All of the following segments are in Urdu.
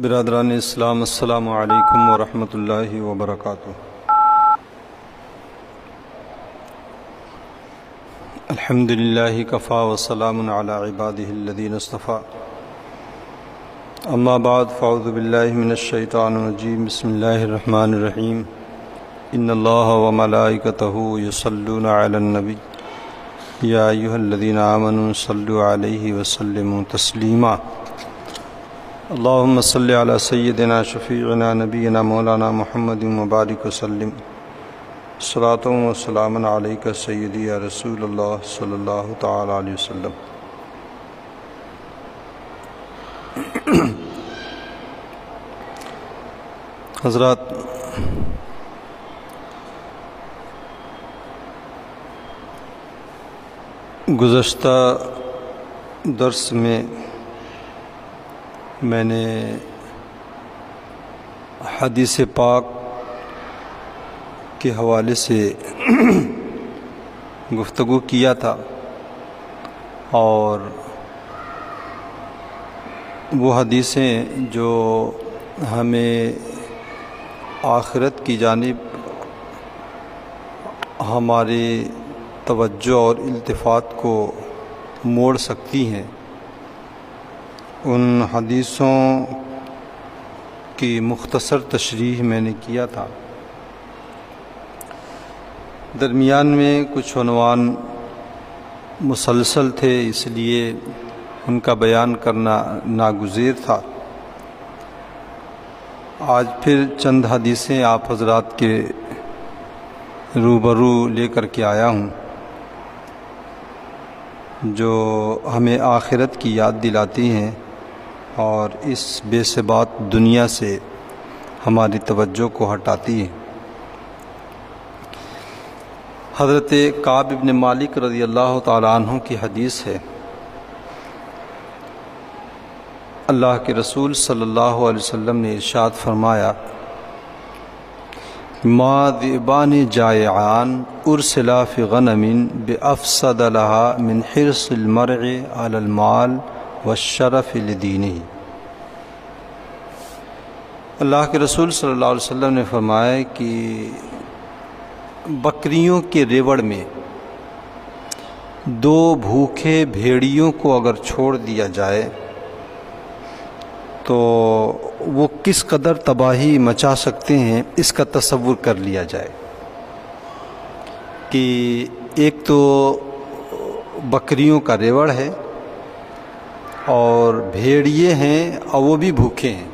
برادران اسلام، السلام علیکم ورحمۃ اللہ وبرکاتہ۔ الحمد للہ کفا وسلام علی عبادہ الذین اصطفیٰ، اما بعد فاعوذ باللہ من الشیطان الرجیم، بسم اللہ الرحمن الرحیم۔ ان اللہ وملائکتہ یصلون علی النبی یا ایھا الذین آمنوا صلوا علیہ وسلموا تسلیما۔ اللہم صلی علی سیدنا شفیعنا نبینا مولانا محمد مبارک وسلم، صلاۃ و سلام علیک سیدی یا رسول اللہ صلی اللہ تعالی علیہ وسلم۔ حضرات، گزشتہ درس میں نے حدیث پاک کے حوالے سے گفتگو کیا تھا، اور وہ حدیثیں جو ہمیں آخرت کی جانب ہماری توجہ اور التفات کو موڑ سکتی ہیں، ان حدیثوں کی مختصر تشریح میں نے کیا تھا۔ درمیان میں کچھ عنوان مسلسل تھے، اس لیے ان کا بیان کرنا ناگزیر تھا۔ آج پھر چند حدیثیں آپ حضرات کے روبرو لے کر کے آیا ہوں، جو ہمیں آخرت کی یاد دلاتی ہیں اور اس بے ثبات دنیا سے ہماری توجہ کو ہٹاتی ہیں۔ حضرت کعب بن مالک رضی اللہ تعالیٰ عنہ کی حدیث ہے، اللہ کے رسول صلی اللہ علیہ وسلم نے ارشاد فرمایا، ما ذئبان جائعان ارسلا فی غنم بافسد لها من حرص المرء علی المال والشرف لدینہ۔ اللہ کے رسول صلی اللہ علیہ وسلم نے فرمایا کہ بکریوں کے ریوڑ میں دو بھوکے بھیڑیوں کو اگر چھوڑ دیا جائے تو وہ کس قدر تباہی مچا سکتے ہیں، اس کا تصور کر لیا جائے کہ ایک تو بکریوں کا ریوڑ ہے اور بھیڑیے ہیں اور وہ بھی بھوکے ہیں،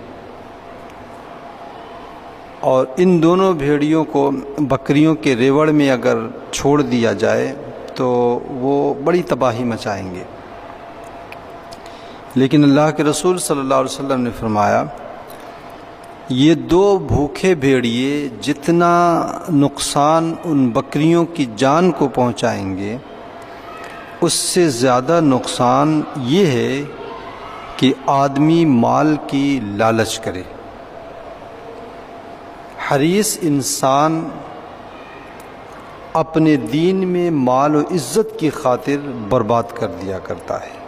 اور ان دونوں بھیڑیوں کو بکریوں کے ریوڑ میں اگر چھوڑ دیا جائے تو وہ بڑی تباہی مچائیں گے۔ لیکن اللہ کے رسول صلی اللہ علیہ وسلم نے فرمایا، یہ دو بھوکے بھیڑیے جتنا نقصان ان بکریوں کی جان کو پہنچائیں گے، اس سے زیادہ نقصان یہ ہے کہ آدمی مال کی لالچ کرے۔ حریص انسان اپنے دین میں مال و عزت کی خاطر برباد کر دیا کرتا ہے۔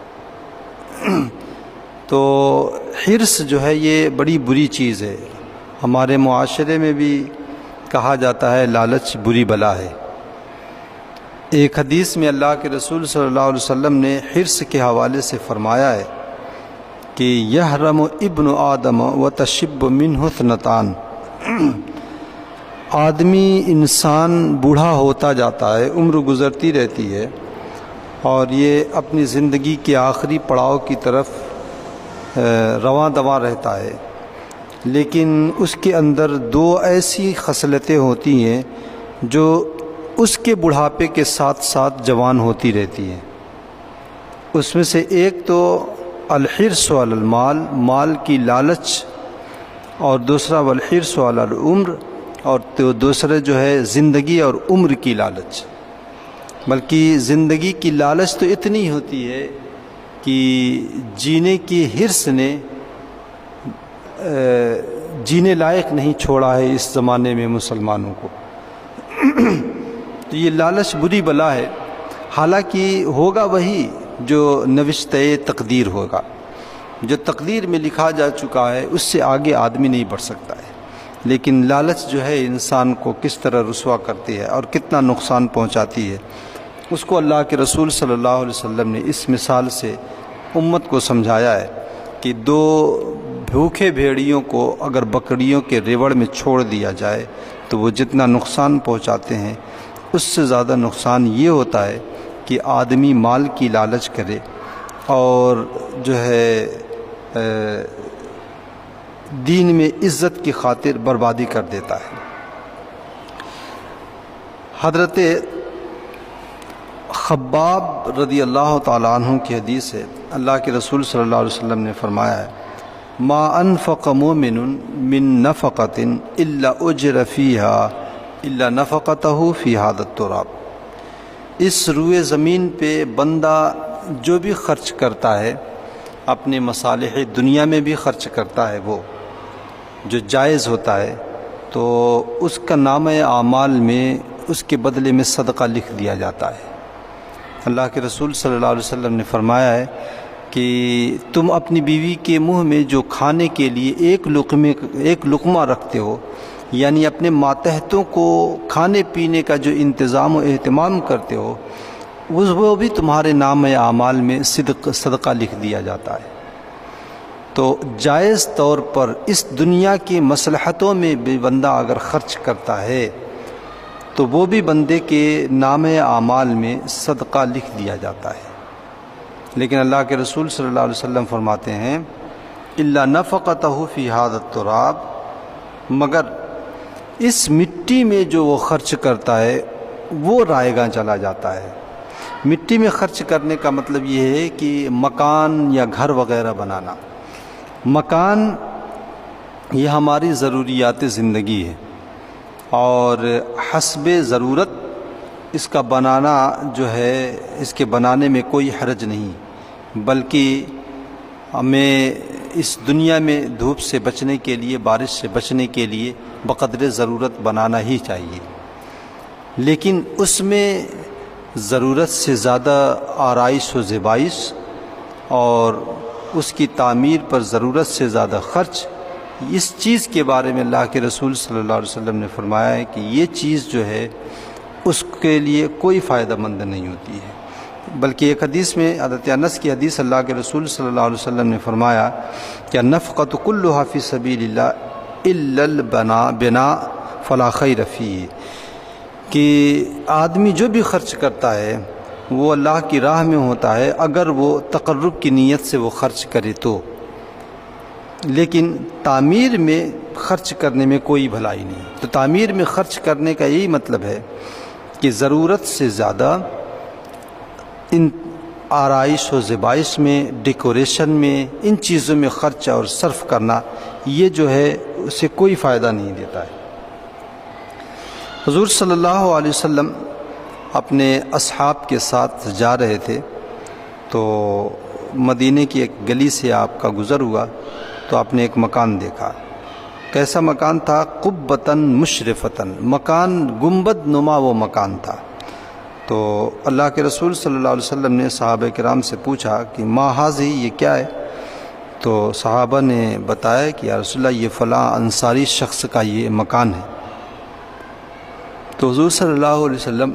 تو حرص جو ہے یہ بڑی بری چیز ہے، ہمارے معاشرے میں بھی کہا جاتا ہے لالچ بری بلا ہے۔ ایک حدیث میں اللہ کے رسول صلی اللہ علیہ وسلم نے حرص کے حوالے سے فرمایا ہے کہ یحرم ابن آدم وتشب منہ اثنتان، آدمی انسان بوڑھا ہوتا جاتا ہے، عمر گزرتی رہتی ہے، اور یہ اپنی زندگی کے آخری پڑاؤ کی طرف رواں دواں رہتا ہے، لیکن اس کے اندر دو ایسی خصلتیں ہوتی ہیں جو اس کے بڑھاپے کے ساتھ ساتھ جوان ہوتی رہتی ہیں۔ اس میں سے ایک تو الحرص علی المال، مال کی لالچ، اور دوسرا والحرص علی العمر، اور دوسرے جو ہے زندگی اور عمر کی لالچ۔ بلکہ زندگی کی لالچ تو اتنی ہوتی ہے کہ جینے کی حرص نے جینے لائق نہیں چھوڑا ہے اس زمانے میں مسلمانوں کو۔ تو یہ لالچ بری بلا ہے، حالانکہ ہوگا وہی جو نوشتہ تقدیر ہوگا۔ جو تقدیر میں لکھا جا چکا ہے اس سے آگے آدمی نہیں بڑھ سکتا ہے، لیکن لالچ جو ہے انسان کو کس طرح رسوا کرتی ہے اور کتنا نقصان پہنچاتی ہے، اس کو اللہ کے رسول صلی اللہ علیہ وسلم نے اس مثال سے امت کو سمجھایا ہے کہ دو بھوکے بھیڑیوں کو اگر بکریوں کے ریوڑ میں چھوڑ دیا جائے تو وہ جتنا نقصان پہنچاتے ہیں اس سے زیادہ نقصان یہ ہوتا ہے کہ آدمی مال کی لالچ کرے اور جو ہے دین میں عزت کی خاطر بربادی کر دیتا ہے۔ حضرت خباب رضی اللہ تعالیٰ عنہ کی حدیث ہے، اللہ کے رسول صلی اللہ علیہ وسلم نے فرمایا ہے ما انفق مومن من نفقۃ الا اجر فیها الا نفقته فی هذا التراب، اس روئے زمین پہ بندہ جو بھی خرچ کرتا ہے اپنے مصالح دنیا میں بھی خرچ کرتا ہے، وہ جو جائز ہوتا ہے تو اس کا نامہ اعمال میں اس کے بدلے میں صدقہ لکھ دیا جاتا ہے۔ اللہ کے رسول صلی اللہ علیہ وسلم نے فرمایا ہے کہ تم اپنی بیوی کے منہ میں جو کھانے کے لیے ایک لقمہ رکھتے ہو، یعنی اپنے ماتحتوں کو کھانے پینے کا جو انتظام و اہتمام کرتے ہو، وہ بھی تمہارے نام اعمال میں صدقہ لکھ دیا جاتا ہے۔ تو جائز طور پر اس دنیا کی مصلحتوں میں بھی بندہ اگر خرچ کرتا ہے تو وہ بھی بندے کے نام اعمال میں صدقہ لکھ دیا جاتا ہے، لیکن اللہ کے رسول صلی اللہ علیہ وسلم فرماتے ہیں الا نفقته فی هذا التراب، مگر اس مٹی میں جو وہ خرچ کرتا ہے وہ رائے گاں چلا جاتا ہے۔ مٹی میں خرچ کرنے کا مطلب یہ ہے کہ مکان یا گھر وغیرہ بنانا۔ مکان یہ ہماری ضروریات زندگی ہے اور حسب ضرورت اس کا بنانا جو ہے، اس کے بنانے میں کوئی حرج نہیں، بلکہ ہمیں اس دنیا میں دھوپ سے بچنے کے لیے، بارش سے بچنے کے لیے بقدر ضرورت بنانا ہی چاہیے، لیکن اس میں ضرورت سے زیادہ آرائش و زیبائش اور اس کی تعمیر پر ضرورت سے زیادہ خرچ، اس چیز کے بارے میں اللہ کے رسول صلی اللہ علیہ وسلم نے فرمایا ہے کہ یہ چیز جو ہے اس کے لیے کوئی فائدہ مند نہیں ہوتی ہے۔ بلکہ ایک حدیث میں حضرت انس کی حدیث، اللہ کے رسول صلی اللہ علیہ وسلم نے فرمایا کہ النفقۃ کلھا فی سبیل اللہ الا البناء فلا خیر فیہ، کہ آدمی جو بھی خرچ کرتا ہے وہ اللہ کی راہ میں ہوتا ہے اگر وہ تقرب کی نیت سے وہ خرچ کرے تو، لیکن تعمیر میں خرچ کرنے میں کوئی بھلائی نہیں۔ تو تعمیر میں خرچ کرنے کا یہی مطلب ہے کہ ضرورت سے زیادہ ان آرائش و زیبائش میں، ڈیکوریشن میں، ان چیزوں میں خرچ اور صرف کرنا، یہ جو ہے اسے کوئی فائدہ نہیں دیتا ہے۔ حضور صلی اللہ علیہ وسلم اپنے اصحاب کے ساتھ جا رہے تھے تو مدینے کی ایک گلی سے آپ کا گزر ہوا تو آپ نے ایک مکان دیکھا۔ کیسا مکان تھا؟ قبۃً مشرفتً، مکان گنبد نما وہ مکان تھا۔ تو اللہ کے رسول صلی اللہ علیہ وسلم نے صحابہ کرام سے پوچھا کہ ما ھذہ، یہ کیا ہے؟ تو صحابہ نے بتایا کہ یا رسول اللہ یہ فلاں انصاری شخص کا یہ مکان ہے۔ تو حضور صلی اللہ علیہ وسلم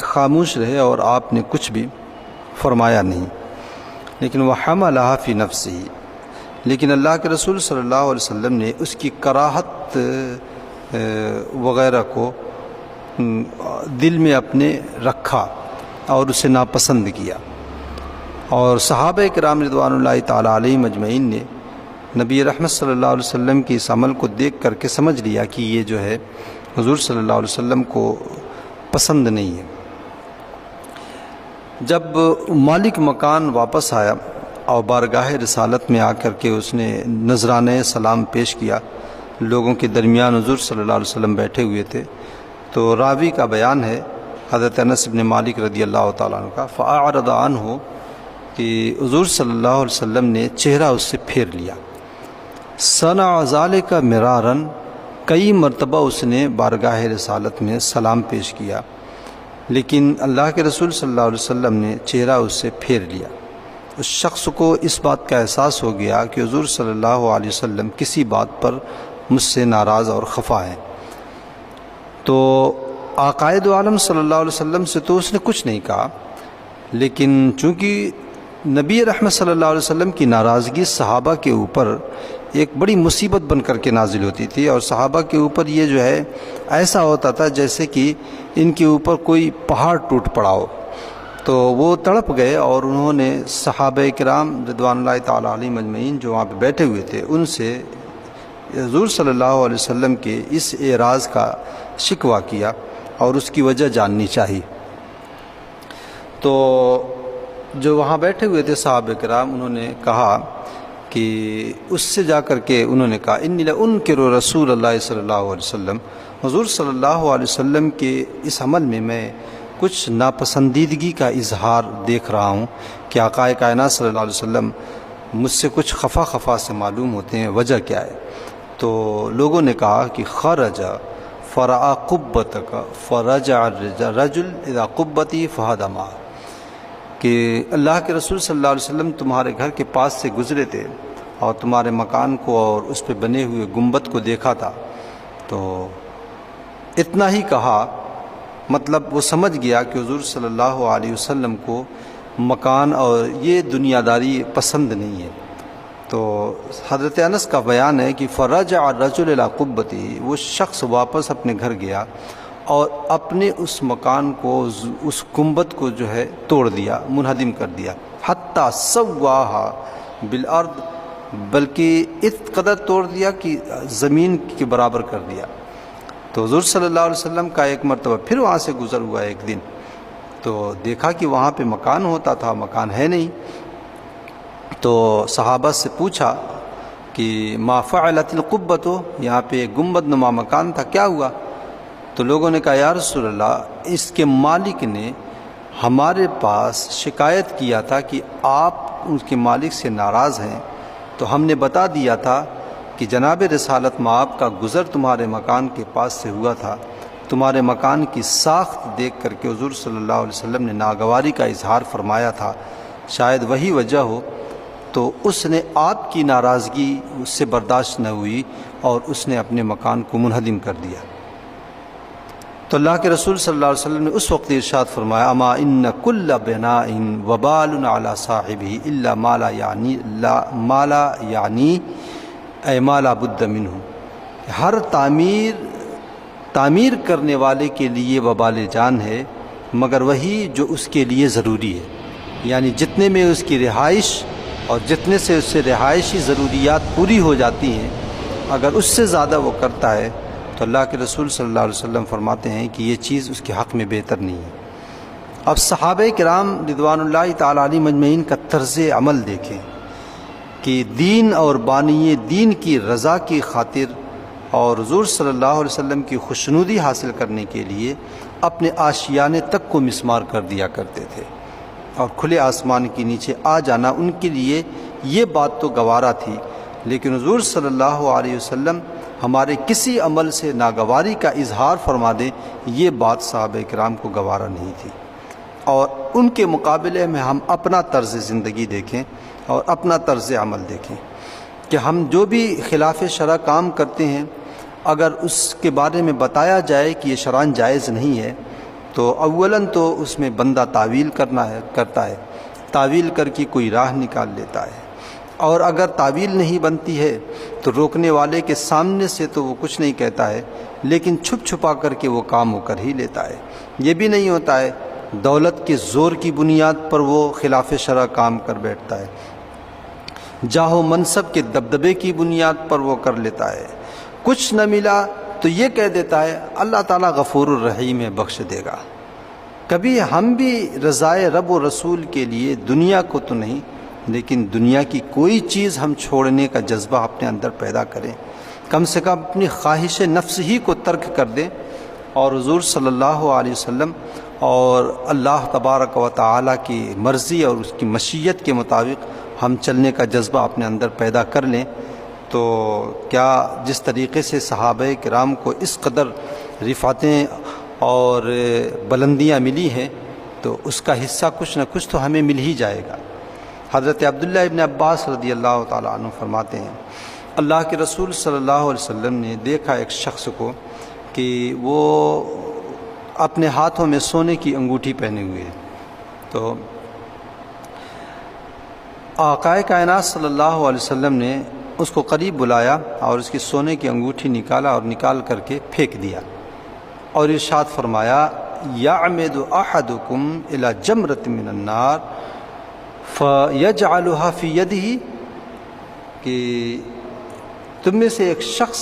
خاموش رہے اور آپ نے کچھ بھی فرمایا نہیں، لیکن وحملھا فی نفسہ، لیکن اللہ کے رسول صلی اللہ علیہ وسلم نے اس کی کراہت وغیرہ کو دل میں اپنے رکھا اور اسے ناپسند کیا۔ اور صحابہ کرام رضوان اللہ تعالیٰ علیہم اجمعین نے نبی رحمت صلی اللہ علیہ وسلم کی اس عمل کو دیکھ کر کے سمجھ لیا کہ یہ جو ہے حضور صلی اللہ علیہ وسلم کو پسند نہیں ہے۔ جب مالک مکان واپس آیا اور بارگاہ رسالت میں آ کر کے اس نے نذرانہ سلام پیش کیا، لوگوں کے درمیان حضور صلی اللہ علیہ وسلم بیٹھے ہوئے تھے، تو راوی کا بیان ہے حضرت انس بن مالک رضی اللہ تعالیٰ عنہ کا، فأعرض عنہ، کہ حضور صلی اللہ علیہ وسلم نے چہرہ اس سے پھیر لیا۔ صنع ذلک مرارا، کئی مرتبہ اس نے بارگاہ رسالت میں سلام پیش کیا، لیکن اللہ کے رسول صلی اللہ علیہ وسلم نے چہرہ اس سے پھیر لیا۔ اس شخص کو اس بات کا احساس ہو گیا کہ حضور صلی اللہ علیہ وسلم کسی بات پر مجھ سے ناراض اور خفا ہیں۔ تو عقائد عالم صلی اللہ علیہ وسلم سے تو اس نے کچھ نہیں کہا، لیکن چونکہ نبی رحمت صلی اللہ علیہ وسلم کی ناراضگی صحابہ کے اوپر ایک بڑی مصیبت بن کر کے نازل ہوتی تھی، اور صحابہ کے اوپر یہ جو ہے ایسا ہوتا تھا جیسے کہ ان کے اوپر کوئی پہاڑ ٹوٹ پڑا ہو، تو وہ تڑپ گئے اور انہوں نے صحابہ کرام رضوان اللہ تعالیٰ علیہم اجمعین جو وہاں پہ بیٹھے ہوئے تھے ان سے حضور صلی اللہ علیہ وسلم کے اس اعراض کا شکوہ کیا اور اس کی وجہ جاننی چاہیے۔ تو جو وہاں بیٹھے ہوئے تھے صحابہ کرام، انہوں نے کہا کہ اس سے جا کر کے انہوں نے کہا انی لانکر رسول اللہ صلی اللہ علیہ وسلم، حضور صلی اللہ علیہ وسلم کے اس عمل میں کچھ ناپسندیدگی کا اظہار دیکھ رہا ہوں کہ آقا کائنات صلی اللہ علیہ وسلم مجھ سے کچھ خفا سے معلوم ہوتے ہیں، وجہ کیا ہے؟ تو لوگوں نے کہا کہ خرج فرع قبتک فرجع الرجل اذا قبتی فہدما، کہ اللہ کے رسول صلی اللہ علیہ وسلم تمہارے گھر کے پاس سے گزرے تھے اور تمہارے مکان کو اور اس پہ بنے ہوئے گنبد کو دیکھا تھا، تو اتنا ہی کہا، مطلب وہ سمجھ گیا کہ حضور صلی اللہ علیہ وسلم کو مکان اور یہ دنیا داری پسند نہیں ہے۔ تو حضرت انس کا بیان ہے کہ فرجع الرجل الی قبتی، وہ شخص واپس اپنے گھر گیا اور اپنے اس مکان کو، اس گنبد کو جو ہے توڑ دیا، منہدم کر دیا، حتی سواہا بالارض، بلکہ اس قدر توڑ دیا کہ زمین کے برابر کر دیا۔ تو حضور صلی اللہ علیہ وسلم کا ایک مرتبہ پھر وہاں سے گزر ہوا ایک دن، تو دیکھا کہ وہاں پہ مکان ہوتا تھا، مکان ہے نہیں، تو صحابہ سے پوچھا کہ ما فعلت القبۃ، یہاں پہ ایک گنبد نما مکان تھا، کیا ہوا؟ تو لوگوں نے کہا یا رسول اللہ، اس کے مالک نے ہمارے پاس شکایت کیا تھا کہ آپ اس کے مالک سے ناراض ہیں، تو ہم نے بتا دیا تھا کہ جناب رسالت مآب کا گزر تمہارے مکان کے پاس سے ہوا تھا، تمہارے مکان کی ساخت دیکھ کر کے حضور صلی اللہ علیہ وسلم نے ناگواری کا اظہار فرمایا تھا، شاید وہی وجہ ہو، تو اس نے آپ کی ناراضگی اس سے برداشت نہ ہوئی اور اس نے اپنے مکان کو منہدم کر دیا۔ تو اللہ کے رسول صلی اللہ علیہ وسلم نے اس وقت ارشاد فرمایا اما ان کل بناء وبال علی صاحبہ الا ما لا یعنی اے ما لا بد منہ، ہر تعمیر کرنے والے کے لیے وبال جان ہے مگر وہی جو اس کے لیے ضروری ہے، یعنی جتنے میں اس کی رہائش اور جتنے سے اس سے رہائشی ضروریات پوری ہو جاتی ہیں، اگر اس سے زیادہ وہ کرتا ہے تو اللہ کے رسول صلی اللہ علیہ وسلم فرماتے ہیں کہ یہ چیز اس کے حق میں بہتر نہیں ہے۔ اب صحابہ کرام رضوان اللہ تعالیٰ علیہم اجمعین کا طرز عمل دیکھیں کہ دین اور بانی دین کی رضا کی خاطر اور حضور صلی اللہ علیہ وسلم کی خوشنودی حاصل کرنے کے لیے اپنے آشیانے تک کو مسمار کر دیا کرتے تھے، اور کھلے آسمان کے نیچے آ جانا ان کے لیے یہ بات تو گوارا تھی، لیکن حضور صلی اللہ علیہ وسلم ہمارے کسی عمل سے ناگواری کا اظہار فرما دیں، یہ بات صحابہ کرام کو گوارا نہیں تھی۔ اور ان کے مقابلے میں ہم اپنا طرز زندگی دیکھیں اور اپنا طرز عمل دیکھیں کہ ہم جو بھی خلاف شرع کام کرتے ہیں، اگر اس کے بارے میں بتایا جائے کہ یہ شرعاً جائز نہیں ہے، تو اولاً تو اس میں بندہ تعویل کرتا ہے، تعویل کر کے کوئی راہ نکال لیتا ہے، اور اگر تعویل نہیں بنتی ہے تو روکنے والے کے سامنے سے تو وہ کچھ نہیں کہتا ہے، لیکن چھپ چھپا کر کے وہ کام وہ کر ہی لیتا ہے۔ یہ بھی نہیں ہوتا ہے دولت کے زور کی بنیاد پر وہ خلاف شرع کام کر بیٹھتا ہے، جاہ و منصب کے دبدبے کی بنیاد پر وہ کر لیتا ہے، کچھ نہ ملا تو یہ کہہ دیتا ہے اللہ تعالیٰ غفور الرحیم ہے، بخش دے گا۔ کبھی ہم بھی رضائے رب و رسول کے لیے دنیا کو تو نہیں، لیکن دنیا کی کوئی چیز ہم چھوڑنے کا جذبہ اپنے اندر پیدا کریں، کم سے کم اپنی خواہش نفس ہی کو ترک کر دیں، اور حضور صلی اللہ علیہ وسلم اور اللہ تبارک و تعالیٰ کی مرضی اور اس کی مشیت کے مطابق ہم چلنے کا جذبہ اپنے اندر پیدا کر لیں، تو کیا جس طریقے سے صحابہ کرام کو اس قدر رفعتیں اور بلندیاں ملی ہیں، تو اس کا حصہ کچھ نہ کچھ تو ہمیں مل ہی جائے گا۔ حضرت عبداللہ ابن عباس رضی اللہ تعالیٰ عنہ فرماتے ہیں اللہ کے رسول صلی اللہ علیہ وسلم نے دیکھا ایک شخص کو کہ وہ اپنے ہاتھوں میں سونے کی انگوٹھی پہنے ہوئے ہے. تو آقائے کائنات صلی اللہ علیہ وسلم نے اس کو قریب بلایا اور اس کی سونے کی انگوٹھی نکالا اور نکال کر کے پھینک دیا اور ارشاد فرمایا یعمد احدکم الی جمرۃ من النار فیجعلها فی یدہ، کہ تم میں سے ایک شخص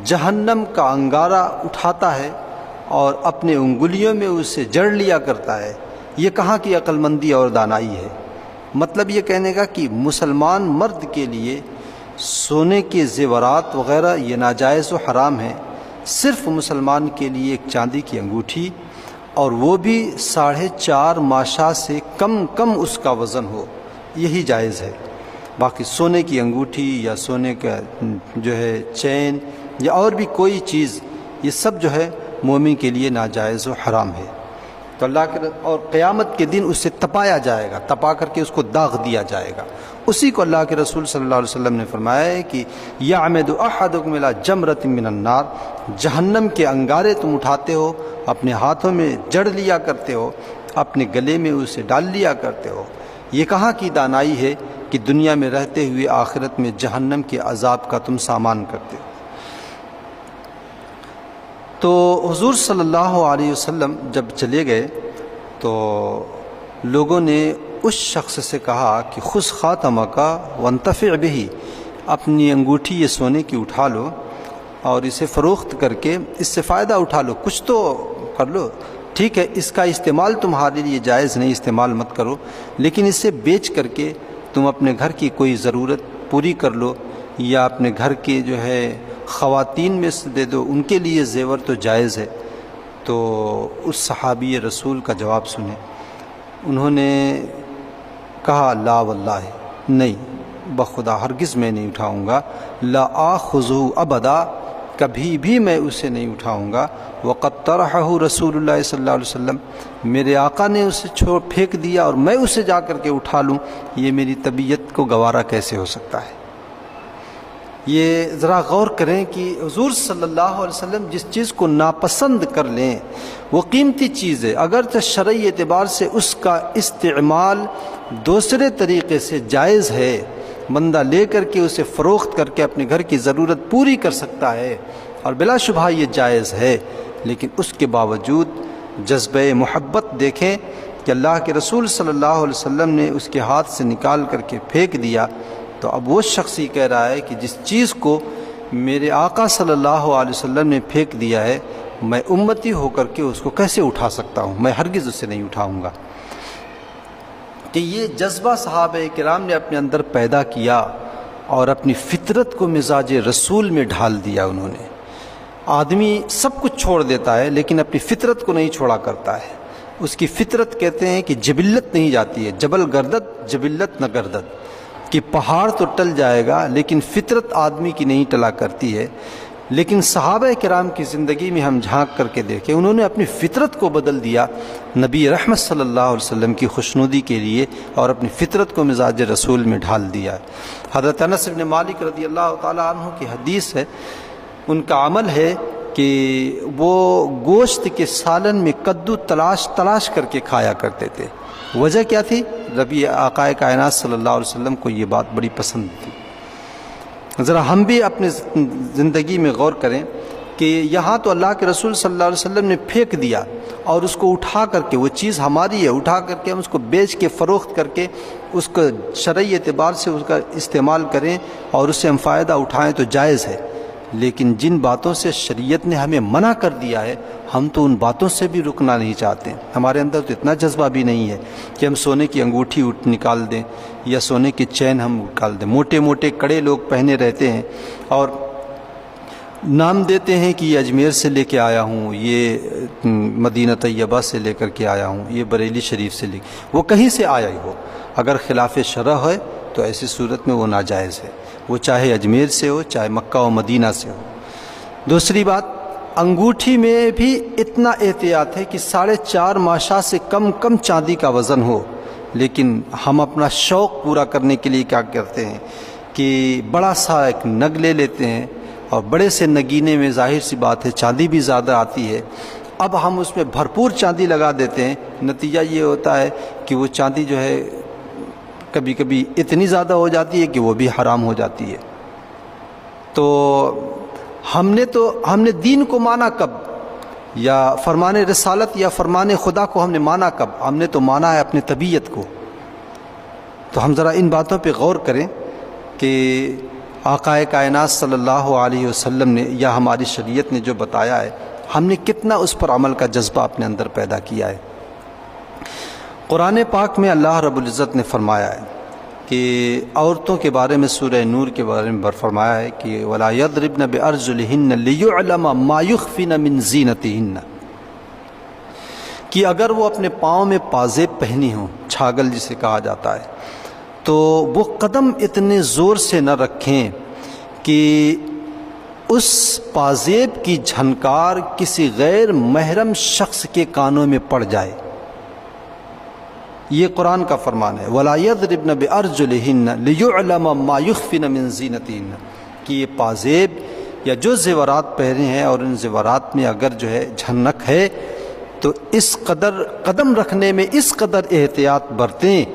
جہنم کا انگارہ اٹھاتا ہے اور اپنے انگلیوں میں اسے جڑ لیا کرتا ہے. یہ کہاں کی عقل مندی اور دانائی ہے؟ مطلب یہ کہنے کا کہ مسلمان مرد کے لیے سونے کے زیورات وغیرہ یہ ناجائز و حرام ہیں، صرف مسلمان کے لیے ایک چاندی کی انگوٹھی، اور وہ بھی 4.5 ماشا سے کم اس کا وزن ہو، یہی جائز ہے. باقی سونے کی انگوٹھی یا سونے کا جو ہے چین یا اور بھی کوئی چیز، یہ سب جو ہے مومن کے لیے ناجائز و حرام ہے. تو اللہ کے اور قیامت کے دن اسے تپایا جائے گا، تپا کر کے اس کو داغ دیا جائے گا. اسی کو اللہ کے رسول صلی اللہ علیہ وسلم نے فرمایا ہے کہ یعمد احدکم الی جمرۃ من النار، جہنم کے انگارے تم اٹھاتے ہو، اپنے ہاتھوں میں جڑ لیا کرتے ہو، اپنے گلے میں اسے ڈال لیا کرتے ہو. یہ کہاں کی دانائی ہے کہ دنیا میں رہتے ہوئے آخرت میں جہنم کے عذاب کا تم سامان کرتے ہو. تو حضور صلی اللہ علیہ وسلم جب چلے گئے تو لوگوں نے اس شخص سے کہا کہ خذ خاتمک وانتفع بہ، اپنی انگوٹھی یہ سونے کی اٹھا لو اور اسے فروخت کر کے اس سے فائدہ اٹھا لو، کچھ تو کر لو. ٹھیک ہے اس کا استعمال تمہارے لیے جائز نہیں، استعمال مت کرو، لیکن اسے بیچ کر کے تم اپنے گھر کی کوئی ضرورت پوری کر لو، یا اپنے گھر کے جو ہے خواتین میں سے دے دو، ان کے لیے زیور تو جائز ہے. تو اس صحابی رسول کا جواب سنیں. انہوں نے کہا لا واللہ، نہیں بخدا ہرگز میں نہیں اٹھاؤں گا، لا آخذہ ابدا، کبھی بھی میں اسے نہیں اٹھاؤں گا. وقد طرحہ رسول اللہ صلی اللہ علیہ وسلم، میرے آقا نے اسے پھینک دیا اور میں اسے جا کر کے اٹھا لوں، یہ میری طبیعت کو گوارا کیسے ہو سکتا ہے؟ یہ ذرا غور کریں کہ حضور صلی اللہ علیہ وسلم جس چیز کو ناپسند کر لیں وہ قیمتی چیز ہے، اگرچہ شرعی اعتبار سے اس کا استعمال دوسرے طریقے سے جائز ہے، بندہ لے کر کے اسے فروخت کر کے اپنے گھر کی ضرورت پوری کر سکتا ہے اور بلا شبہ یہ جائز ہے، لیکن اس کے باوجود جذبہ محبت دیکھیں کہ اللہ کے رسول صلی اللہ علیہ وسلم نے اس کے ہاتھ سے نکال کر کے پھینک دیا. تو اب وہ شخص ہی کہہ رہا ہے کہ جس چیز کو میرے آقا صلی اللہ علیہ وسلم نے پھینک دیا ہے، میں امتی ہو کر کے اس کو کیسے اٹھا سکتا ہوں؟ میں ہرگز اسے نہیں اٹھاؤں گا. کہ یہ جذبہ صحابہ کرام نے اپنے اندر پیدا کیا اور اپنی فطرت کو مزاج رسول میں ڈھال دیا. انہوں نے، آدمی سب کچھ چھوڑ دیتا ہے لیکن اپنی فطرت کو نہیں چھوڑا کرتا ہے. اس کی فطرت کہتے ہیں کہ جبلت نہیں جاتی ہے، جبل گردد جبلت نہ گردد، کہ پہاڑ تو ٹل جائے گا لیکن فطرت آدمی کی نہیں ٹلا کرتی ہے. لیکن صحابہ کرام کی زندگی میں ہم جھانک کر کے دیکھیں، انہوں نے اپنی فطرت کو بدل دیا نبی رحمت صلی اللہ علیہ وسلم کی خوشنودی کے لیے، اور اپنی فطرت کو مزاج رسول میں ڈھال دیا. حضرت انس بن مالک رضی اللہ تعالیٰ عنہ کی حدیث ہے، ان کا عمل ہے کہ وہ گوشت کے سالن میں کدو تلاش کر کے کھایا کرتے تھے. وجہ کیا تھی؟ نبی آقائے کائنات صلی اللہ علیہ وسلم کو یہ بات بڑی پسند تھی. ذرا ہم بھی اپنے زندگی میں غور کریں کہ یہاں تو اللہ کے رسول صلی اللہ علیہ وسلم نے پھینک دیا اور اس کو اٹھا کر کے، وہ چیز ہماری ہے، اٹھا کر کے ہم اس کو بیچ کے فروخت کر کے اس کو شرعی اعتبار سے اس کا استعمال کریں اور اس سے ہم فائدہ اٹھائیں تو جائز ہے. لیکن جن باتوں سے شریعت نے ہمیں منع کر دیا ہے، ہم تو ان باتوں سے بھی رکنا نہیں چاہتے. ہمارے اندر تو اتنا جذبہ بھی نہیں ہے کہ ہم سونے کی انگوٹھی نکال دیں یا سونے کی چین ہم نکال دیں. موٹے موٹے کڑے لوگ پہنے رہتے ہیں اور نام دیتے ہیں کہ یہ اجمیر سے لے کے آیا ہوں، یہ مدینہ طیبہ سے لے کر کے آیا ہوں، یہ بریلی شریف سے لے، وہ کہیں سے آیا ہی ہو، اگر خلاف شرع ہے تو ایسی صورت میں وہ ناجائز ہے، وہ چاہے اجمیر سے ہو چاہے مکہ و مدینہ سے ہو. دوسری بات، انگوٹھی میں بھی اتنا احتیاط ہے کہ 4.5 ماشا سے کم چاندی کا وزن ہو، لیکن ہم اپنا شوق پورا کرنے کے لیے کیا کرتے ہیں کہ بڑا سا ایک نگ لے لیتے ہیں، اور بڑے سے نگینے میں ظاہر سی بات ہے چاندی بھی زیادہ آتی ہے، اب ہم اس میں بھرپور چاندی لگا دیتے ہیں، نتیجہ یہ ہوتا ہے کہ وہ چاندی جو ہے کبھی کبھی اتنی زیادہ ہو جاتی ہے کہ وہ بھی حرام ہو جاتی ہے۔ تو ہم نے دین کو مانا کب، یا فرمان رسالت یا فرمان خدا کو ہم نے مانا کب؟ ہم نے تو مانا ہے اپنے طبیعت کو۔ تو ہم ذرا ان باتوں پہ غور کریں کہ آقا کائنات صلی اللہ علیہ وسلم نے یا ہماری شریعت نے جو بتایا ہے، ہم نے کتنا اس پر عمل کا جذبہ اپنے اندر پیدا کیا ہے۔ قرآن پاک میں اللہ رب العزت نے فرمایا ہے کہ عورتوں کے بارے میں سورہ نور کے بارے میں فرمایا ہے کہ وَلَا يَضْرِبْنَ بِأَرْجُلِهِنَّ لِيُعْلَمَ مَا يُخْفِينَ مِنْ زِينَتِهِنَّ، کہ اگر وہ اپنے پاؤں میں پازیب پہنی ہوں، چھاگل جسے کہا جاتا ہے، تو وہ قدم اتنے زور سے نہ رکھیں کہ اس پازیب کی جھنکار کسی غیر محرم شخص کے کانوں میں پڑ جائے۔ یہ قرآن کا فرمان ہے، وَلَا يَضْرِبْنَ بِأَرْجُلِهِنَّ لِيُعْلَمَ مَا يُخْفِينَ مِنْ زِينَتِهِنَّ، کہ یہ پازیب یا جو زیورات پہنے ہیں اور ان زیورات میں اگر جو ہے جھنک ہے تو اس قدر قدم رکھنے میں اس قدر احتیاط برتیں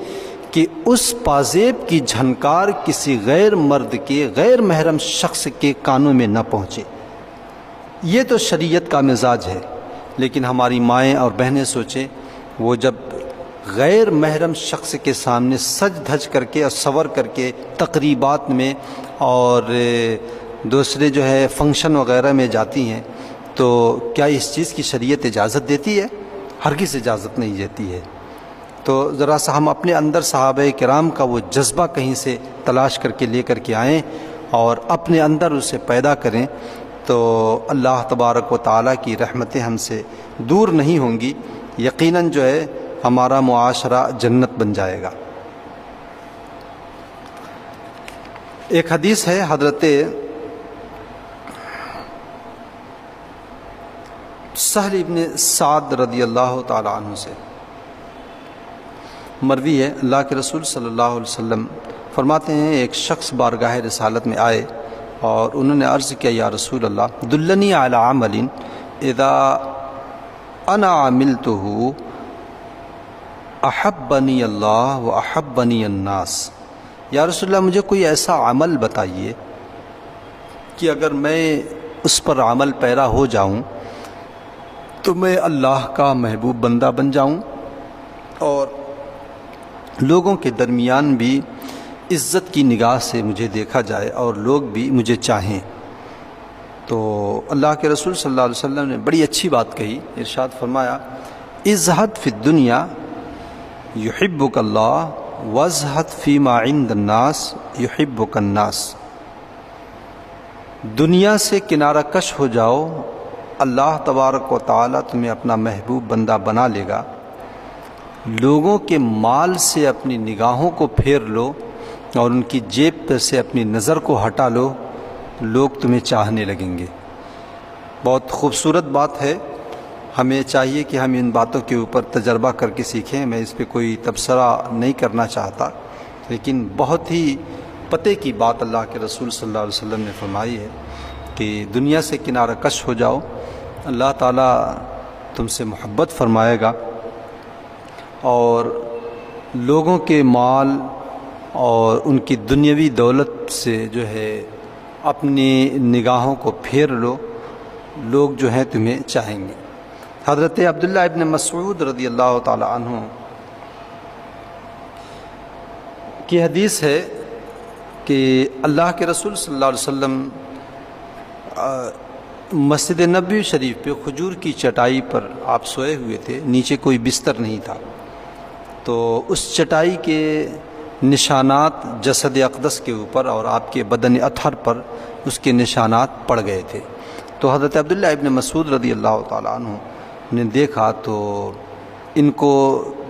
کہ اس پازیب کی جھنکار کسی غیر مرد کے غیر محرم شخص کے کانوں میں نہ پہنچے۔ یہ تو شریعت کا مزاج ہے، لیکن ہماری مائیں اور بہنیں سوچیں، وہ جب غیر محرم شخص کے سامنے سج دھج کر کے اور سور کر کے تقریبات میں اور دوسرے جو ہے فنکشن وغیرہ میں جاتی ہیں، تو کیا اس چیز کی شریعت اجازت دیتی ہے؟ ہرگز اجازت نہیں دیتی ہے۔ تو ذرا سا ہم اپنے اندر صحابہ کرام کا وہ جذبہ کہیں سے تلاش کر کے لے کر کے آئیں اور اپنے اندر اسے پیدا کریں، تو اللہ تبارک و تعالیٰ کی رحمتیں ہم سے دور نہیں ہوں گی، یقیناً جو ہے ہمارا معاشرہ جنت بن جائے گا۔ ایک حدیث ہے حضرت سہل ابن سعد رضی اللہ تعالی عنہ سے مروی ہے، اللہ کے رسول صلی اللہ علیہ وسلم فرماتے ہیں ایک شخص بارگاہ رسالت میں آئے اور انہوں نے عرض کیا، یا رسول اللہ دلنی علی عمل اذا انا عملته احبنی اللہ و احبنی الناس، یا رسول اللہ مجھے کوئی ایسا عمل بتائیے کہ اگر میں اس پر عمل پیرا ہو جاؤں تو میں اللہ کا محبوب بندہ بن جاؤں اور لوگوں کے درمیان بھی عزت کی نگاہ سے مجھے دیکھا جائے اور لوگ بھی مجھے چاہیں۔ تو اللہ کے رسول صلی اللہ علیہ وسلم نے بڑی اچھی بات کہی، ارشاد فرمایا ازہد فی الدنیا یحبک اللہ وازہد فیما عند الناس یحبک الناس، دنیا سے کنارہ کش ہو جاؤ، اللہ تبارک و تعالیٰ تمہیں اپنا محبوب بندہ بنا لے گا، لوگوں کے مال سے اپنی نگاہوں کو پھیر لو اور ان کی جیب پر سے اپنی نظر کو ہٹا لو، لوگ تمہیں چاہنے لگیں گے۔ بہت خوبصورت بات ہے، ہمیں چاہیے کہ ہم ان باتوں کے اوپر تجربہ کر کے سیکھیں۔ میں اس پہ کوئی تبصرہ نہیں کرنا چاہتا، لیکن بہت ہی پتے کی بات اللہ کے رسول صلی اللہ علیہ وسلم نے فرمائی ہے کہ دنیا سے کنارہ کش ہو جاؤ، اللہ تعالیٰ تم سے محبت فرمائے گا اور لوگوں کے مال اور ان کی دنیاوی دولت سے جو ہے اپنی نگاہوں کو پھیر لو، لوگ جو ہیں تمہیں چاہیں گے۔ حضرت عبداللہ ابن مسعود رضی اللہ تعالی عنہ کی حدیث ہے کہ اللہ کے رسول صلی اللہ علیہ وسلم مسجد نبوی شریف پہ کھجور کی چٹائی پر آپ سوئے ہوئے تھے، نیچے کوئی بستر نہیں تھا، تو اس چٹائی کے نشانات جسد اقدس کے اوپر اور آپ کے بدن اطہر پر اس کے نشانات پڑ گئے تھے۔ تو حضرت عبداللہ ابن مسعود رضی اللہ تعالیٰ عنہ نے دیکھا تو ان کو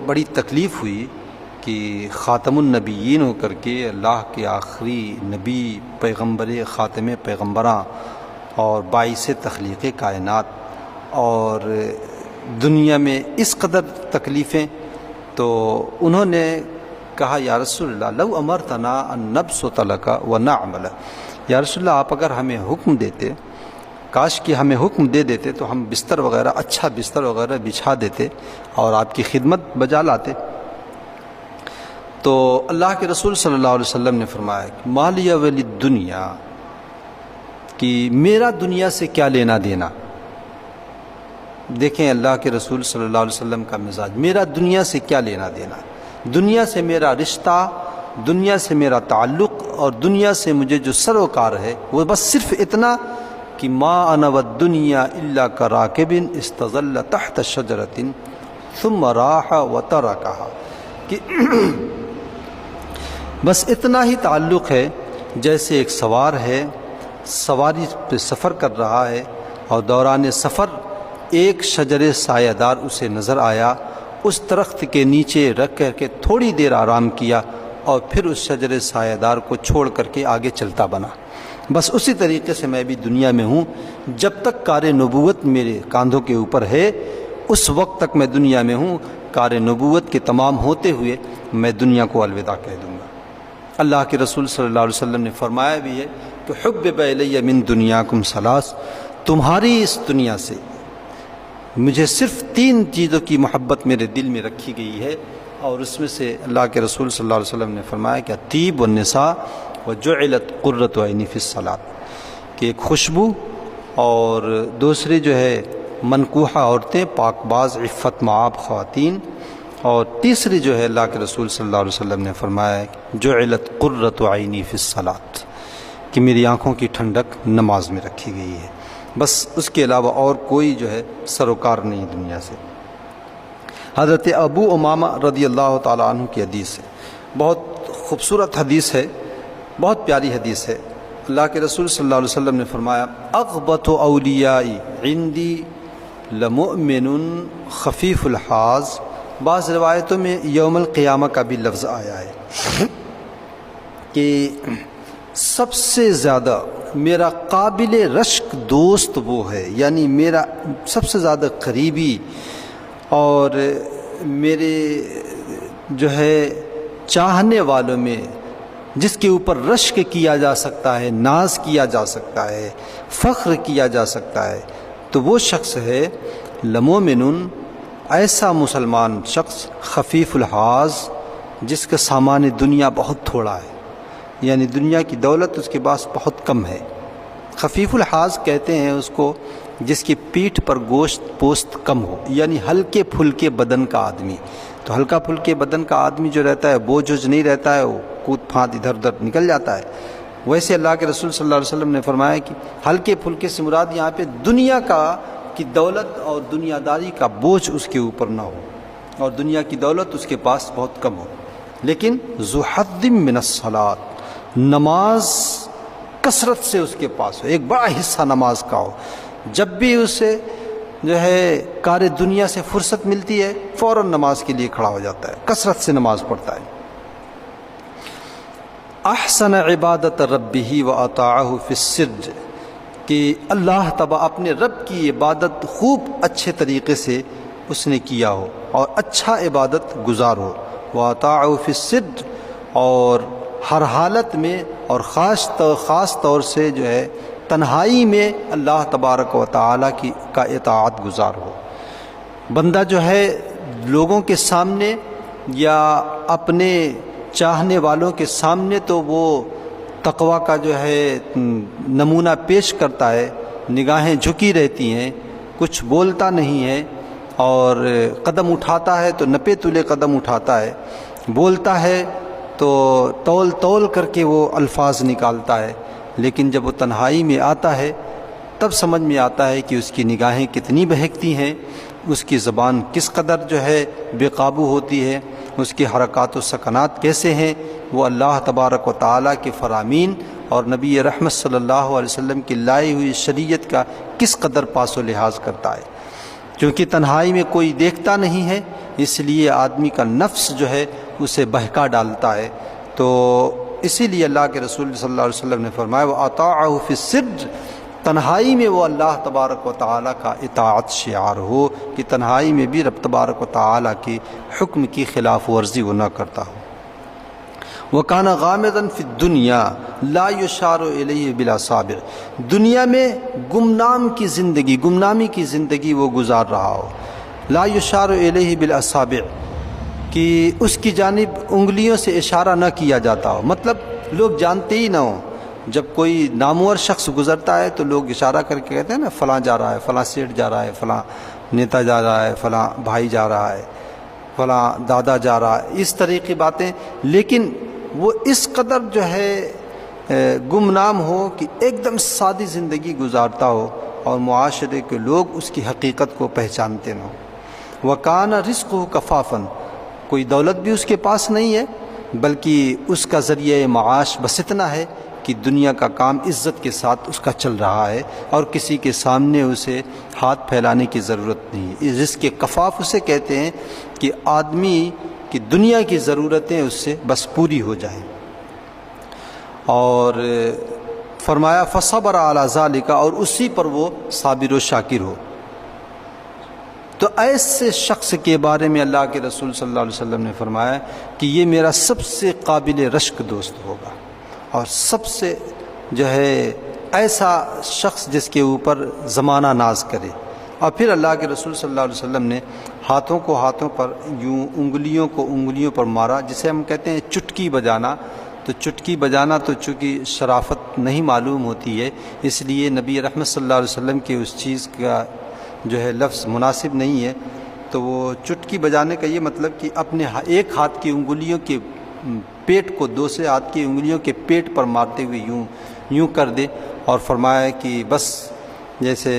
بڑی تکلیف ہوئی کہ خاتم النبیین ہو کر کے اللہ کے آخری نبی، پیغمبر، خاتم پیغمبراں اور باعث تخلیق کائنات، اور دنیا میں اس قدر تکلیفیں، تو انہوں نے کہا یا رسول اللہ لو امرتنا ان نبسط لک ونعمل، یا رسول اللہ آپ اگر ہمیں حکم دیتے، کاش کہ ہمیں حکم دے دیتے تو ہم بستر وغیرہ، اچھا بستر وغیرہ بچھا دیتے اور آپ کی خدمت بجا لاتے۔ تو اللہ کے رسول صلی اللہ علیہ وسلم نے فرمایا کہ ما لی وللدنیا، کہ میرا دنیا سے کیا لینا دینا۔ دیکھیں اللہ کے رسول صلی اللہ علیہ وسلم کا مزاج، میرا دنیا سے کیا لینا دینا، دنیا سے میرا رشتہ، دنیا سے میرا تعلق، اور دنیا سے مجھے جو سروکار ہے وہ بس صرف اتنا کہ ما انا والدنیا الا کراکب استظل تحت شجرۃ ثم راح وترکها، کہ بس اتنا ہی تعلق ہے جیسے ایک سوار ہے، سواری پہ سفر کر رہا ہے اور دوران سفر ایک شجر سایہ دار اسے نظر آیا، اس درخت کے نیچے رکھ کر کے تھوڑی دیر آرام کیا اور پھر اس شجر سایہ دار کو چھوڑ کر کے آگے چلتا بنا۔ بس اسی طریقے سے میں بھی دنیا میں ہوں، جب تک کار نبوت میرے کاندھوں کے اوپر ہے اس وقت تک میں دنیا میں ہوں، کار نبوت کے تمام ہوتے ہوئے میں دنیا کو الوداع کہہ دوں گا۔ اللہ کے رسول صلی اللہ علیہ وسلم نے فرمایا بھی ہے کہ حبب الی من دنیاکم ثلاث، تمہاری اس دنیا سے مجھے صرف 3 چیزوں کی محبت میرے دل میں رکھی گئی ہے، اور اس میں سے اللہ کے رسول صلی اللہ علیہ وسلم نے فرمایا کہ الطیب والنساء وجعلت قرۃ عینی فی الصلاۃ، کہ ایک خوشبو، اور دوسری جو ہے منکوحہ عورتیں، پاک باز عفت معاب خواتین، اور تیسری جو ہے اللہ کے رسول صلی اللہ علیہ وسلم نے فرمایا جعلت قرۃ عینی فی الصلاۃ، کہ میری آنکھوں کی ٹھنڈک نماز میں رکھی گئی ہے، بس اس کے علاوہ اور کوئی جو ہے سروکار نہیں دنیا سے۔ حضرت ابو امامہ رضی اللہ تعالیٰ عنہ کی حدیث ہے، بہت خوبصورت حدیث ہے، بہت پیاری حدیث ہے۔ اللہ کے رسول صلی اللہ علیہ وسلم نے فرمایا اغبط اولیائی عندی لمؤمن خفیف الحاظ، بعض روایتوں میں یوم القیامہ کا بھی لفظ آیا ہے کہ سب سے زیادہ میرا قابل رشک دوست وہ ہے، یعنی میرا سب سے زیادہ قریبی اور میرے جو ہے چاہنے والوں میں جس کے اوپر رشک کیا جا سکتا ہے، ناز کیا جا سکتا ہے، فخر کیا جا سکتا ہے، تو وہ شخص ہے لمؤمن، ایسا مسلمان شخص خفیف الحاظ جس کا سامان دنیا بہت تھوڑا ہے، یعنی دنیا کی دولت اس کے پاس بہت کم ہے۔ خفیف الحاظ کہتے ہیں اس کو جس کی پیٹھ پر گوشت پوست کم ہو، یعنی ہلکے پھلکے بدن کا آدمی۔ تو ہلکا پھلکے بدن کا آدمی جو رہتا ہے بوجھ نہیں رہتا ہے، وہ کود پھاند ادھر ادھر نکل جاتا ہے۔ ویسے اللہ کے رسول صلی اللہ علیہ وسلم نے فرمایا کہ ہلکے پھلکے سے مراد یہاں پہ دنیا کی دولت اور دنیا داری کا بوجھ اس کے اوپر نہ ہو، اور دنیا کی دولت اس کے پاس بہت کم ہو، لیکن ذو حظ من الصلاۃ، نماز کثرت سے اس کے پاس ہو، ایک بڑا حصہ نماز کا ہو، جب بھی اسے جو ہے کار دنیا سے فرصت ملتی ہے فوراً نماز کے لیے کھڑا ہو جاتا ہے، کثرت سے نماز پڑھتا ہے۔ احسن عبادت ربہ واطاعہ فی السر، کہ اللہ تبا اپنے رب کی عبادت خوب اچھے طریقے سے اس نے کیا ہو اور اچھا عبادت گزار ہو، واطاعہ فی السر، اور ہر حالت میں اور خاص طور سے جو ہے تنہائی میں اللہ تبارک و تعالیٰ کا اطاعت گزار ہو۔ بندہ جو ہے لوگوں کے سامنے یا اپنے چاہنے والوں کے سامنے تو وہ تقویٰ کا جو ہے نمونہ پیش کرتا ہے، نگاہیں جھکی رہتی ہیں، کچھ بولتا نہیں ہے، اور قدم اٹھاتا ہے تو نپے تلے قدم اٹھاتا ہے، بولتا ہے تو تول تول کر کے وہ الفاظ نکالتا ہے، لیکن جب وہ تنہائی میں آتا ہے تب سمجھ میں آتا ہے کہ اس کی نگاہیں کتنی بہکتی ہیں، اس کی زبان کس قدر جو ہے بے قابو ہوتی ہے، اس کی حرکات و سکنات کیسے ہیں، وہ اللہ تبارک و تعالیٰ کے فرامین اور نبی رحمت صلی اللہ علیہ وسلم کی لائی ہوئی شریعت کا کس قدر پاس و لحاظ کرتا ہے۔ کیونکہ تنہائی میں کوئی دیکھتا نہیں ہے، اس لیے آدمی کا نفس جو ہے اسے بہکا ڈالتا ہے، تو اسی لیے اللہ کے رسول صلی اللہ علیہ وسلم نے فرمایا وَأَطَاعَهُ فِي السِّرِّ، تنہائی میں وہ اللہ تبارک و تعالیٰ کا اطاعت شعار ہو کہ تنہائی میں بھی رب تبارک و تعالیٰ کی حکم کی خلاف ورزی وہ نہ کرتا ہو۔ وَكَانَ غَامِضًا فِي الدُّنْيَا لَا يُشَارُ إِلَيْهِ بِالْأَصَابِعِ، دنیا میں گمنامی کی زندگی وہ گزار رہا ہو۔ لا يُشَارُ إِلَيْهِ بِالْأَصَابِعِ، کہ اس کی جانب انگلیوں سے اشارہ نہ کیا جاتا ہو، مطلب لوگ جانتے ہی نہ ہوں۔ جب کوئی نامور شخص گزرتا ہے تو لوگ اشارہ کر کے کہتے ہیں نا فلاں جا رہا ہے، فلاں سیٹھ جا رہا ہے، فلاں نیتا جا رہا ہے، فلاں بھائی جا رہا ہے، فلاں دادا جا رہا ہے، اس طرح کی باتیں۔ لیکن وہ اس قدر جو ہے گمنام ہو کہ ایک دم سادی زندگی گزارتا ہو اور معاشرے کے لوگ اس کی حقیقت کو پہچانتے نہ ہوں۔ وَكَانَ رِزْقُهُ كَفَافًا، کوئی دولت بھی اس کے پاس نہیں ہے بلکہ اس کا ذریعہ معاش بس اتنا ہے کہ دنیا کا کام عزت کے ساتھ اس کا چل رہا ہے اور کسی کے سامنے اسے ہاتھ پھیلانے کی ضرورت نہیں ہے۔ رزق کفاف اسے کہتے ہیں کہ آدمی کی دنیا کی ضرورتیں اس سے بس پوری ہو جائیں۔ اور فرمایا فصبر علی ذالک، اور اسی پر وہ صابر و شاکر ہو۔ تو ایسے شخص کے بارے میں اللہ کے رسول صلی اللہ علیہ وسلم نے فرمایا کہ یہ میرا سب سے قابل رشک دوست ہوگا، اور سب سے جو ہے ایسا شخص جس کے اوپر زمانہ ناز کرے۔ اور پھر اللہ کے رسول صلی اللہ علیہ وسلم نے ہاتھوں کو ہاتھوں پر یوں انگلیوں کو انگلیوں پر مارا، جسے ہم کہتے ہیں چٹکی بجانا۔ تو چٹکی بجانا تو چونکہ شرافت نہیں معلوم ہوتی ہے، اس لیے نبی رحمت صلی اللہ علیہ وسلم کے اس چیز کا جو ہے لفظ مناسب نہیں ہے۔ تو وہ چٹکی بجانے کا یہ مطلب کہ اپنے ایک ہاتھ کی انگلیوں کے پیٹ کو دوسرے ہاتھ کی انگلیوں کے پیٹ پر مارتے ہوئے یوں کر دے، اور فرمایا کہ بس جیسے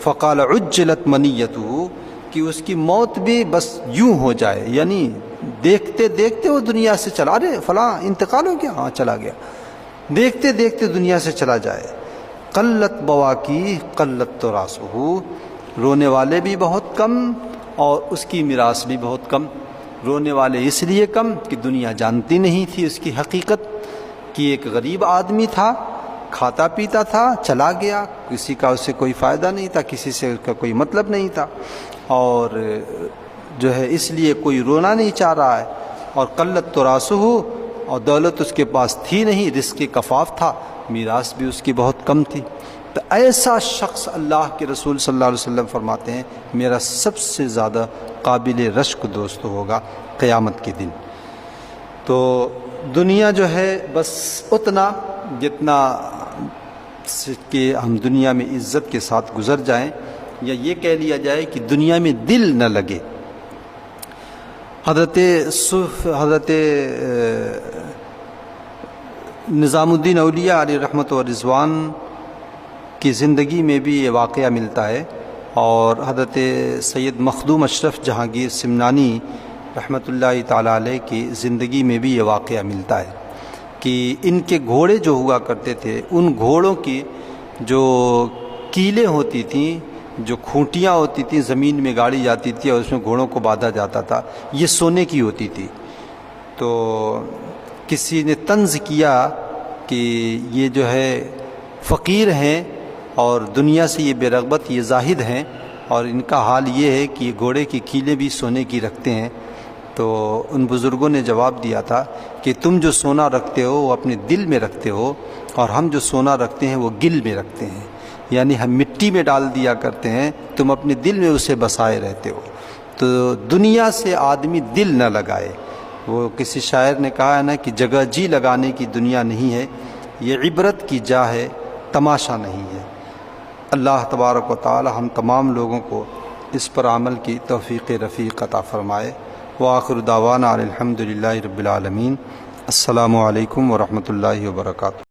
فقال عجلت منیتہ، کہ اس کی موت بھی بس یوں ہو جائے، یعنی دیکھتے دیکھتے وہ دنیا سے چلا، ارے فلاں انتقال ہو گیا، ہاں چلا گیا، دیکھتے دیکھتے دنیا سے چلا جائے۔ قلت بواکی قلت تراثہ، رونے والے بھی بہت کم اور اس کی میراث بھی بہت کم۔ رونے والے اس لیے کم کہ دنیا جانتی نہیں تھی اس کی حقیقت، کہ ایک غریب آدمی تھا، کھاتا پیتا تھا، چلا گیا، کسی کا اس سے کوئی فائدہ نہیں تھا، کسی سے اس کا کوئی مطلب نہیں تھا، اور جو ہے اس لیے کوئی رونا نہیں چاہ رہا ہے۔ اور قلت تراثہ، اور دولت اس کے پاس تھی نہیں، رزق کفاف تھا، میراث بھی اس کی بہت کم تھی۔ تو ایسا شخص اللہ کے رسول صلی اللہ علیہ وسلم فرماتے ہیں میرا سب سے زیادہ قابل رشک دوست ہوگا قیامت کے دن۔ تو دنیا جو ہے بس اتنا جتنا کہ ہم دنیا میں عزت کے ساتھ گزر جائیں، یا یہ کہہ لیا جائے کہ دنیا میں دل نہ لگے۔ حضرت نظام الدین اولیاء علیہ رحمت و رضوان کی زندگی میں بھی یہ واقعہ ملتا ہے، اور حضرت سید مخدوم اشرف جہانگیر سمنانی رحمۃ اللہ تعالیٰ علیہ کی زندگی میں بھی یہ واقعہ ملتا ہے کہ ان کے گھوڑے جو ہوا کرتے تھے، ان گھوڑوں کی جو کیلیں ہوتی تھیں، جو کھونٹیاں ہوتی تھیں، زمین میں گاڑی جاتی تھی اور اس میں گھوڑوں کو باندھا جاتا تھا، یہ سونے کی ہوتی تھی۔ تو کسی نے طنز کیا کہ یہ جو ہے فقیر ہیں اور دنیا سے یہ بے رغبت، یہ زاہد ہیں، اور ان کا حال یہ ہے کہ یہ گھوڑے کی کیلیں بھی سونے کی رکھتے ہیں۔ تو ان بزرگوں نے جواب دیا تھا کہ تم جو سونا رکھتے ہو وہ اپنے دل میں رکھتے ہو، اور ہم جو سونا رکھتے ہیں وہ گل میں رکھتے ہیں، یعنی ہم مٹی میں ڈال دیا کرتے ہیں، تم اپنے دل میں اسے بسائے رہتے ہو۔ تو دنیا سے آدمی دل نہ لگائے۔ وہ کسی شاعر نے کہا ہے نا کہ جگہ جی لگانے کی دنیا نہیں ہے، یہ عبرت کی جا ہے، تماشا نہیں ہے۔ اللہ تبارک و تعالی ہم تمام لوگوں کو اس پر عمل کی توفیق رفیق عطا فرمائے۔ وآخر دعوانا الحمد للہ رب العالمین۔ السلام علیکم ورحمۃ اللہ وبرکاتہ۔